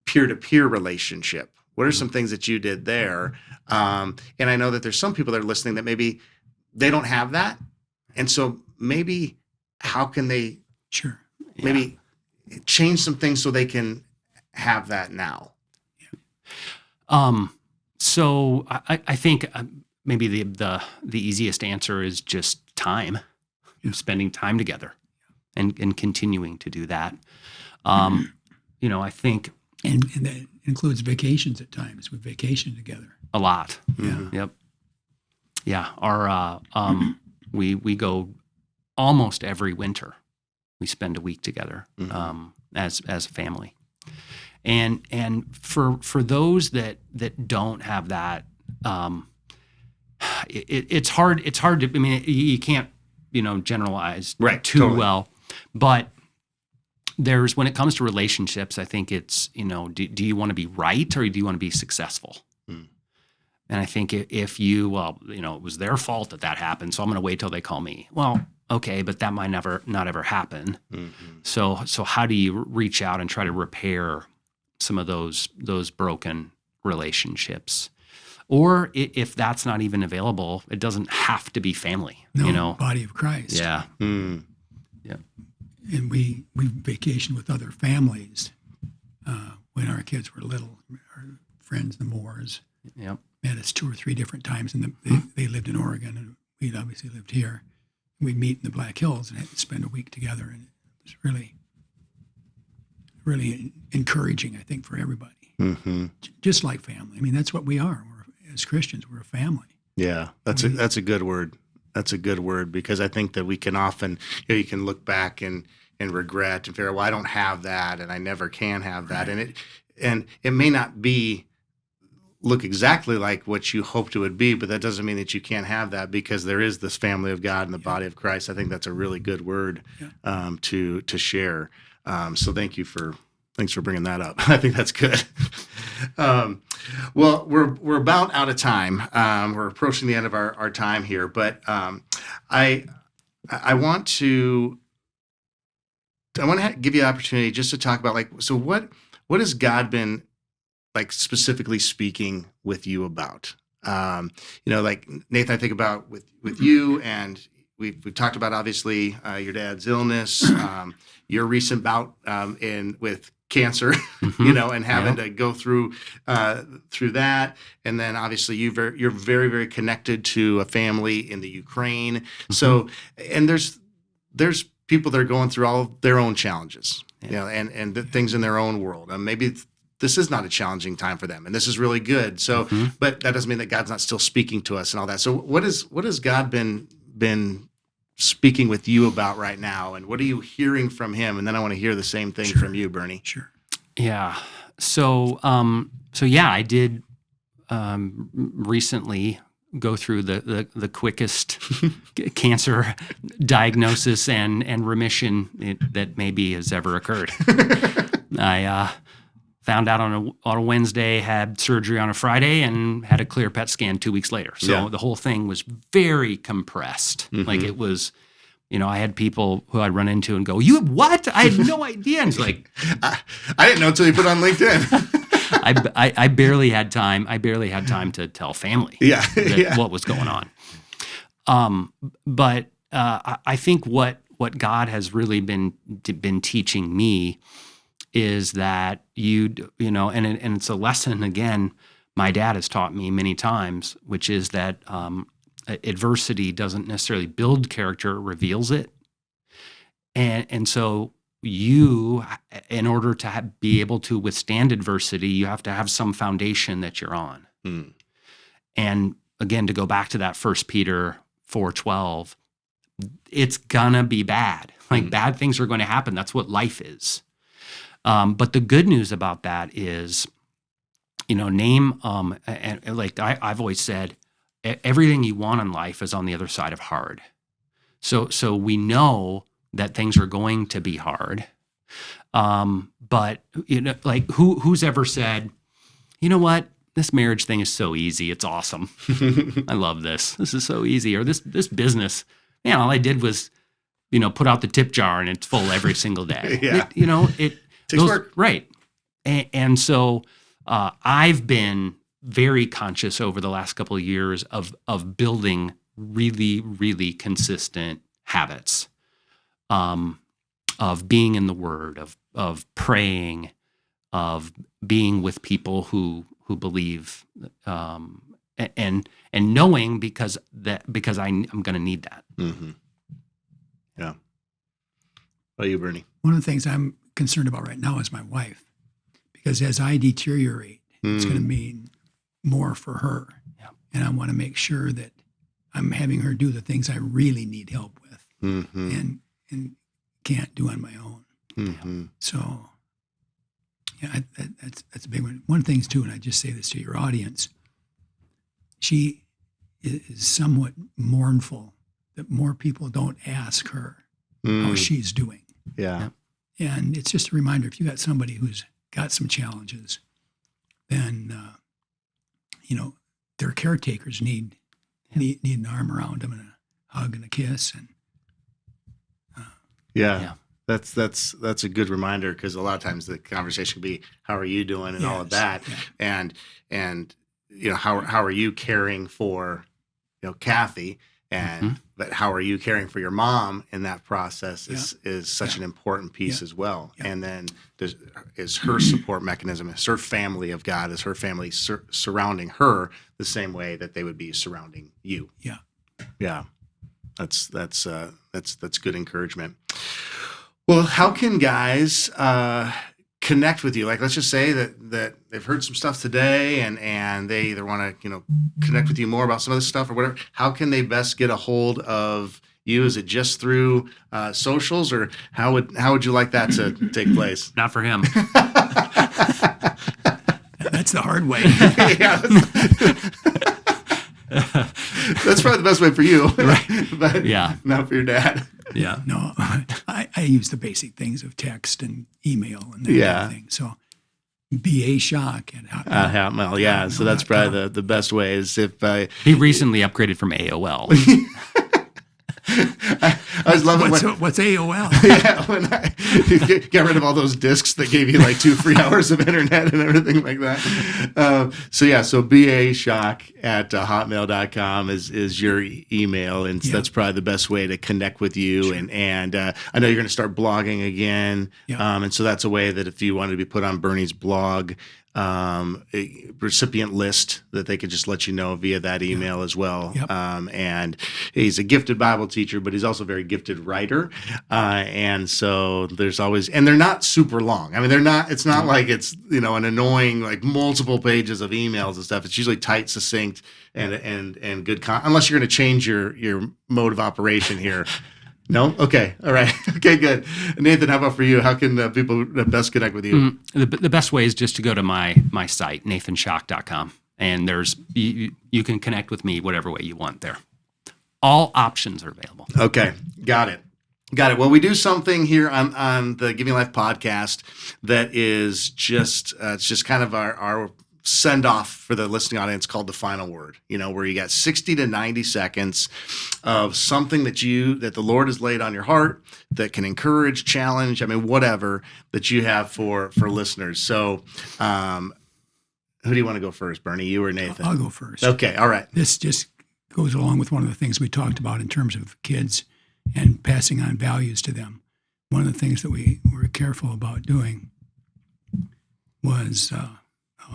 peer-to-peer relationship? What are some things that you did there? And I know that there's some people that are listening that maybe they don't have that. And so maybe how can they Sure. maybe change some things so they can have that now? So I think maybe the easiest answer is just time, spending time together, and continuing to do that. I think, And that includes vacations at times. We vacation together. a lot. Yeah. Yep. Yeah. Our we go almost every winter. We spend a week together as a family. And for those that don't have that, it's hard. It's hard to. I mean, you can't generalize too totally. well. But when it comes to relationships, I think it's do you want to be right or do you want to be successful? And I think if you it was their fault that happened, so I'm going to wait till they call me. Well, okay, but that might not ever happen. So how do you reach out and try to repair some of those broken relationships? Or if that's not even available, it doesn't have to be family. Body of Christ. Yeah. Yeah. And we vacationed with other families when our kids were little. Our friends, the Moores, Yep. met us 2 or 3 different times, and they lived in Oregon, and we'd obviously lived here. We'd meet in the Black Hills and spend a week together, and it was really, really encouraging, I think, for everybody. Just like family. I mean, that's what we are. As Christians, we're a family. Yeah, that's a good word. That's a good word, because I think that we can often, you can look back and regret and figure, well, I don't have that, and I never can have that, Right. and it may not look exactly like what you hoped it would be, but that doesn't mean that you can't have that, because there is this family of God and the body of Christ. I think that's a really good word to share. So thanks for bringing that up. I think that's good. Well, we're about out of time. We're approaching the end of our time here, but I want to give you the opportunity just to talk about, so what has God been specifically speaking with you about? Nathan, I think about with you, and we've talked about, obviously, your dad's illness, your recent bout with cancer, and having to go through that, and then obviously you're very, very connected to a family in the Ukraine. So, and there's people that are going through all of their own challenges, and the things in their own world, and maybe this is not a challenging time for them, and this is really good. So, but that doesn't mean that God's not still speaking to us and all that. So, what has God been speaking with you about right now, and what are you hearing from Him? And then I want to hear the same thing from you, Bernie. Sure. Yeah. So I did recently go through the quickest cancer diagnosis and remission that maybe has ever occurred. I found out on a Wednesday, had surgery on a Friday, and had a clear PET scan 2 weeks later. So the whole thing was very compressed. Like it was, I had people who I'd run into and go, "You have what? I had no idea." And it's like, I didn't know until you put on LinkedIn. I barely had time. I barely had time to tell family what was going on. But I think what God has really been teaching me is that and it's a lesson, again, my dad has taught me many times, which is that adversity doesn't necessarily build character, it reveals it. And so you, in order to be able to withstand adversity, you have to have some foundation that you're on. And again, to go back to that 1 Peter 4:12, it's gonna be bad. Bad things are going to happen. That's what life is. But the good news about that is, I've always said, everything you want in life is on the other side of hard. So we know that things are going to be hard. But like who's ever said, you know what, this marriage thing is so easy, it's awesome. I love this. This is so easy. Or this business, man, all I did was, put out the tip jar and it's full every single day. Yeah. It takes work. Right. And so I've been very conscious over the last couple of years of building really, really consistent habits, of being in the Word, of praying, of being with people who believe, and knowing because I'm going to need that. Mm-hmm. Yeah. What about you, Bernie? One of the things I'm concerned about right now is my wife, because as I deteriorate, it's going to mean more for her. Yeah. And I want to make sure that I'm having her do the things I really need help with and can't do on my own. Mm-hmm. So, yeah, that's a big one. One of the things, too, and I just say this to your audience, she is somewhat mournful that more people don't ask her how she's doing. Yeah. And it's just a reminder, if you got somebody who's got some challenges, then, their caretakers need an arm around them and a hug and a kiss. And Yeah. That's a good reminder, because a lot of times the conversation can be, how are you doing, and all of that. Yeah. And how are you caring for, Kathy, and but how are you caring for your mom in that process is such an important piece as well. Yeah. And then is her support mechanism, is her family of God, is her family surrounding her the same way that they would be surrounding you. Yeah. Yeah. That's good encouragement. Well, how can guys connect with you? Like, let's just say that they've heard some stuff today and they either want to, connect with you more about some of this stuff or whatever. How can they best get a hold of you? Is it just through socials, or how would you like that to take place? Not for him. That's the hard way. Yeah. That's probably the best way for you, right? But yeah, not for your dad. Yeah. No, I use the basic things of text and email and that kind of thing. So BA Schock at Hotmail. Yeah. So that's probably the best way is if he recently upgraded from AOL. I was loving what's AOL? Yeah, when I got rid of all those discs that gave you like 2 free hours of internet and everything like that. So BA Schock at hotmail.com is your email, and that's probably the best way to connect with you. Sure. And I know you're going to start blogging again, and so that's a way that if you wanted to be put on Bernie's blog, a recipient list that they could just let you know via that email as well. Yep. And he's a gifted Bible teacher, but he's also a very gifted writer. And so there's always, and they're not super long. I mean, it's not like it's, an annoying, like multiple pages of emails and stuff. It's usually tight, succinct, and good unless you're going to change your mode of operation here. No? Okay. All right. Okay, good. Nathan, how about for you? How can people best connect with you? The best way is just to go to my site, nathanschock.com. And you can connect with me whatever way you want there. All options are available. Okay. Got it. Well, we do something here on the Giving Life podcast that is just, it's just kind of our send off for the listening audience, called the final word, where you got 60 to 90 seconds of something that the Lord has laid on your heart that can encourage, challenge, whatever that you have for listeners. So, who do you want to go first, Bernie, you or Nathan? I'll go first. Okay. All right. This just goes along with one of the things we talked about in terms of kids and passing on values to them. One of the things that we were careful about doing was,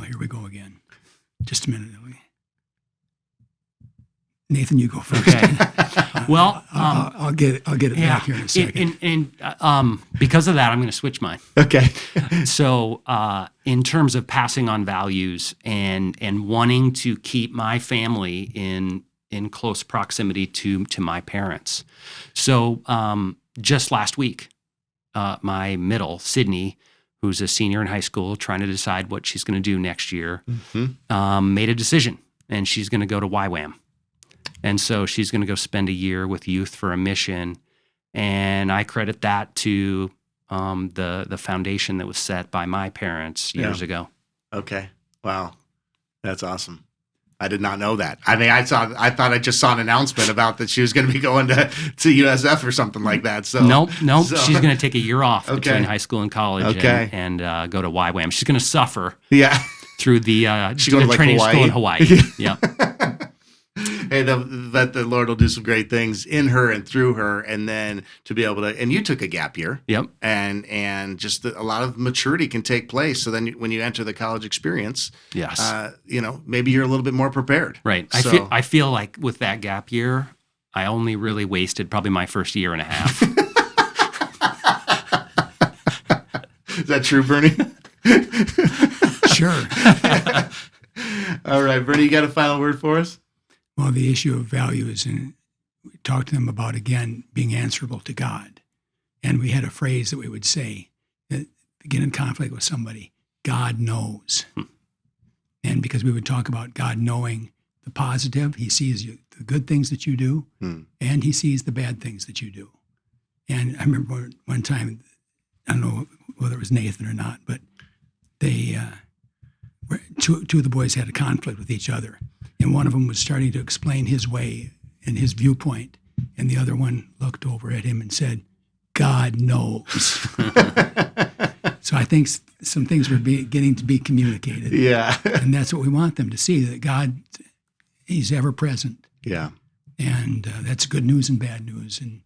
here we go again. Just a minute. Nathan, you go first. Okay. Well, I'll get it back here in a second. And because of that, I'm going to switch mine. Okay. So, in terms of passing on values and wanting to keep my family in close proximity to my parents. So, just last week, my middle, Sydney, who's a senior in high school, trying to decide what she's going to do next year, made a decision, and she's going to go to YWAM. And so she's going to go spend a year with Youth for a Mission And I credit that to the foundation that was set by my parents years ago. Okay. Wow. That's awesome. I did not know that. I mean, I thought I just saw an announcement about that she was going to be going to USF or something like that. So Nope. So, She's going to take a year off Okay. between high school and college and go to YWAM. She's going to suffer yeah. through the She go to, like, training Hawaii? school in Hawaii. Yep. Hey, that the Lord will do some great things in her and through her, and then to be able to. And you took a gap year. Yep. And just a lot of maturity can take place. So then when you enter the college experience, Yes. Maybe you're a little bit more prepared. Right. So, I feel like with that gap year, I only really wasted probably my first year and a half. Is that true, Bernie? Sure. All right, Bernie, you got a final word for us? Well, the issue of values, and we talked to them about, again, being answerable to God. And we had a phrase that we would say, that get in conflict with somebody, God knows. And because we would talk about God knowing the positive, he sees the good things that you do, and he sees the bad things that you do. And I remember one time, I don't know whether it was Nathan or not, but they, two of the boys had a conflict with each other. And one of them was starting to explain his way and his viewpoint. And the other one looked over at him and said, God knows. So I think some things were getting to be communicated. Yeah. And that's what we want them to see, that God, he's ever present. Yeah. And that's good news and bad news. And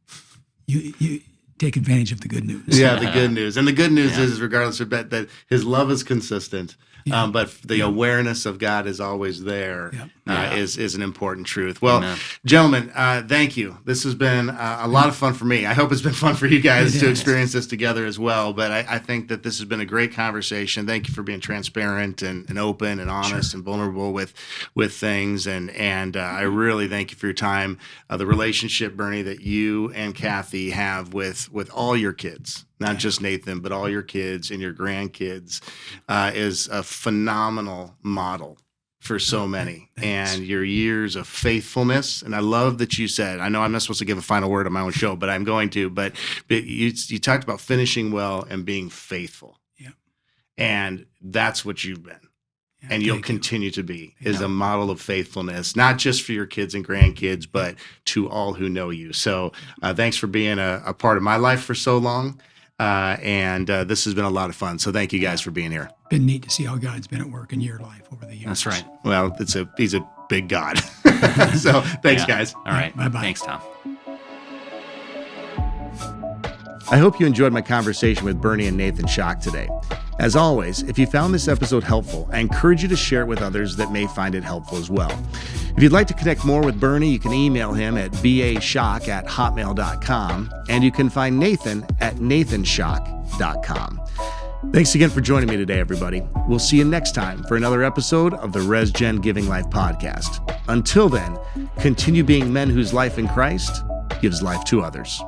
you take advantage of the good news. Yeah, the good news. And the good news is, regardless of that his love is consistent, but the awareness of God is always there, is an important truth. Well, gentlemen, thank you. This has been a lot of fun for me. I hope it's been fun for you guys to experience this together as well. But I think that this has been a great conversation. Thank you for being transparent and open and honest and vulnerable with things. And I really thank you for your time. The relationship, Bernie, that you and Kathy have with all your kids, not just Nathan, but all your kids and your grandkids, is a phenomenal model for so many. Thanks. And your years of faithfulness. And I love that you said, I know I'm not supposed to give a final word on my own show, but I'm going to, but you talked about finishing well and being faithful. Yeah. And that's what you've been. And you'll continue to be, is Yeah. a model of faithfulness, not just for your kids and grandkids, but to all who know you. So thanks for being a part of my life for so long. And this has been a lot of fun. So thank you guys for being here. Been neat to see how God's been at work in your life over the years. That's right. Well, he's a big God. So thanks, guys. All right. Bye-bye. Thanks, Tom. I hope you enjoyed my conversation with Bernie and Nathan Schock today. As always, if you found this episode helpful, I encourage you to share it with others that may find it helpful as well. If you'd like to connect more with Bernie, you can email him at baschock@hotmail.com, and you can find Nathan at nathanschock.com. Thanks again for joining me today, everybody. We'll see you next time for another episode of the RESGEN Giving Life Podcast. Until then, continue being men whose life in Christ gives life to others.